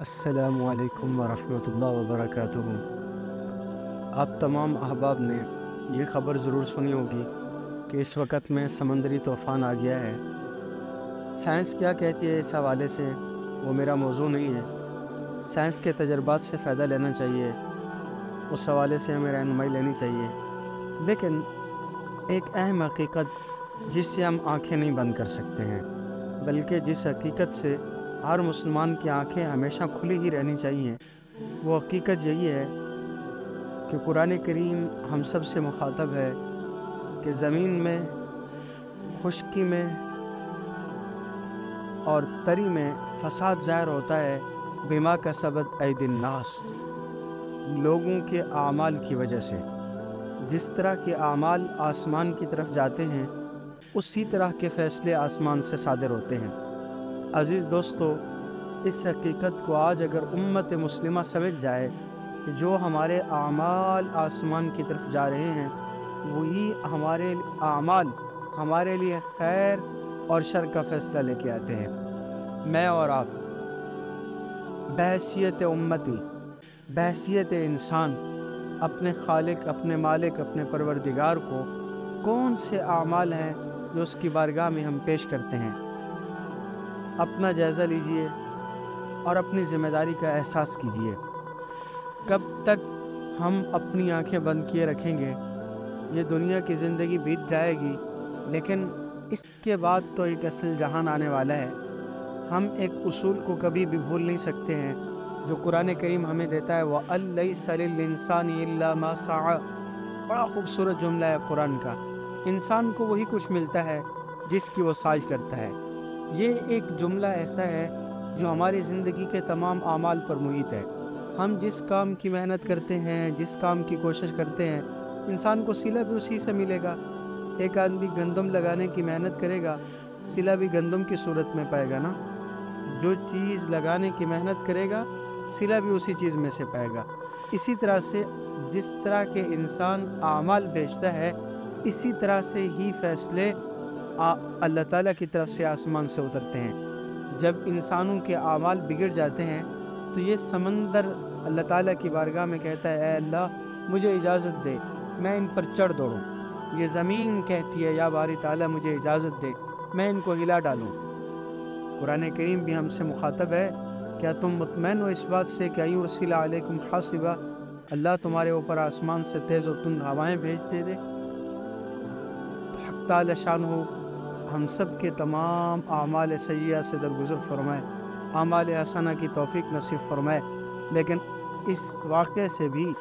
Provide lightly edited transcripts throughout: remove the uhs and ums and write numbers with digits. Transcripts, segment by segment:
السلام علیکم ورحمۃ اللہ وبرکاتہ۔ آپ تمام احباب نے یہ خبر ضرور سنی ہوگی کہ اس وقت میں سمندری طوفان آ گیا ہے۔ سائنس کیا کہتی ہے اس حوالے سے وہ میرا موضوع نہیں ہے۔ سائنس کے تجربات سے فائدہ لینا چاہیے، اس حوالے سے ہمیں رہنمائی لینی چاہیے، لیکن ایک اہم حقیقت جس سے ہم آنکھیں نہیں بند کر سکتے ہیں، بلکہ جس حقیقت سے ہر مسلمان کی آنکھیں ہمیشہ کھلی ہی رہنی چاہیے، وہ حقیقت یہی ہے کہ قرآن کریم ہم سب سے مخاطب ہے کہ زمین میں، خشکی میں اور تری میں فساد ظاہر ہوتا ہے بما کسبت ایدی الناس، لوگوں کے اعمال کی وجہ سے۔ جس طرح کے اعمال آسمان کی طرف جاتے ہیں، اسی طرح کے فیصلے آسمان سے صادر ہوتے ہیں۔ عزیز دوستو، اس حقیقت کو آج اگر امت مسلمہ سمجھ جائے کہ جو ہمارے اعمال آسمان کی طرف جا رہے ہیں، وہی ہمارے اعمال ہمارے لیے خیر اور شر کا فیصلہ لے کے آتے ہیں۔ میں اور آپ بحیثیت امتی، بحیثیت انسان، اپنے خالق، اپنے مالک، اپنے پروردگار کو کون سے اعمال ہیں جو اس کی بارگاہ میں ہم پیش کرتے ہیں، اپنا جائزہ لیجئے اور اپنی ذمہ داری کا احساس کیجئے۔ کب تک ہم اپنی آنکھیں بند کیے رکھیں گے؟ یہ دنیا کی زندگی بیت جائے گی، لیکن اس کے بعد تو ایک اصل جہان آنے والا ہے۔ ہم ایک اصول کو کبھی بھی بھول نہیں سکتے ہیں جو قرآن کریم ہمیں دیتا ہے، وَأَن لَيْسَ لِلْإِنسَانِ إِلَّا مَا سَعَىٰ۔ بڑا خوبصورت جملہ ہے قرآن کا۔ انسان کو وہی کچھ ملتا ہے جس کی وہ سعی کرتا ہے۔ یہ ایک جملہ ایسا ہے جو ہماری زندگی کے تمام اعمال پر محیط ہے۔ ہم جس کام کی محنت کرتے ہیں، جس کام کی کوشش کرتے ہیں، انسان کو صلہ بھی اسی سے ملے گا۔ ایک آدمی گندم لگانے کی محنت کرے گا، صلہ بھی گندم کی صورت میں پائے گا نا۔ جو چیز لگانے کی محنت کرے گا، صلہ بھی اسی چیز میں سے پائے گا۔ اسی طرح سے جس طرح کے انسان اعمال بھیجتا ہے، اسی طرح سے ہی فیصلے اللہ تعالیٰ کی طرف سے آسمان سے اترتے ہیں۔ جب انسانوں کے اعمال بگڑ جاتے ہیں تو یہ سمندر اللہ تعالیٰ کی بارگاہ میں کہتا ہے، اے اللہ مجھے اجازت دے میں ان پر چڑھ دوڑوں۔ یہ زمین کہتی ہے، یا باری تعالیٰ مجھے اجازت دے میں ان کو ہلا ڈالوں۔ قرآن کریم بھی ہم سے مخاطب ہے، کیا تم مطمئن ہو اس بات سے کہ یرسل علیکم حاصبا، اللہ تمہارے اوپر آسمان سے تیز و تند ہوائیں بھیج دے۔ تو حق تعالی شان ہو ہم سب کے تمام اعمال سیئہ سے درگزر فرمائے، اعمال حسنہ کی توفیق نصیب فرمائے۔ لیکن اس واقعے سے بھی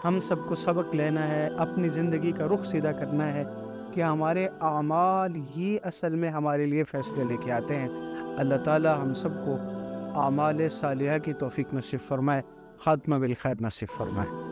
ہم سب کو سبق لینا ہے، اپنی زندگی کا رخ سیدھا کرنا ہے کہ ہمارے اعمال ہی اصل میں ہمارے لیے فیصلے لے کے آتے ہیں۔ اللہ تعالی ہم سب کو اعمال صالحہ کی توفیق نصیب فرمائے، خاتمہ بالخیر نصیب فرمائے۔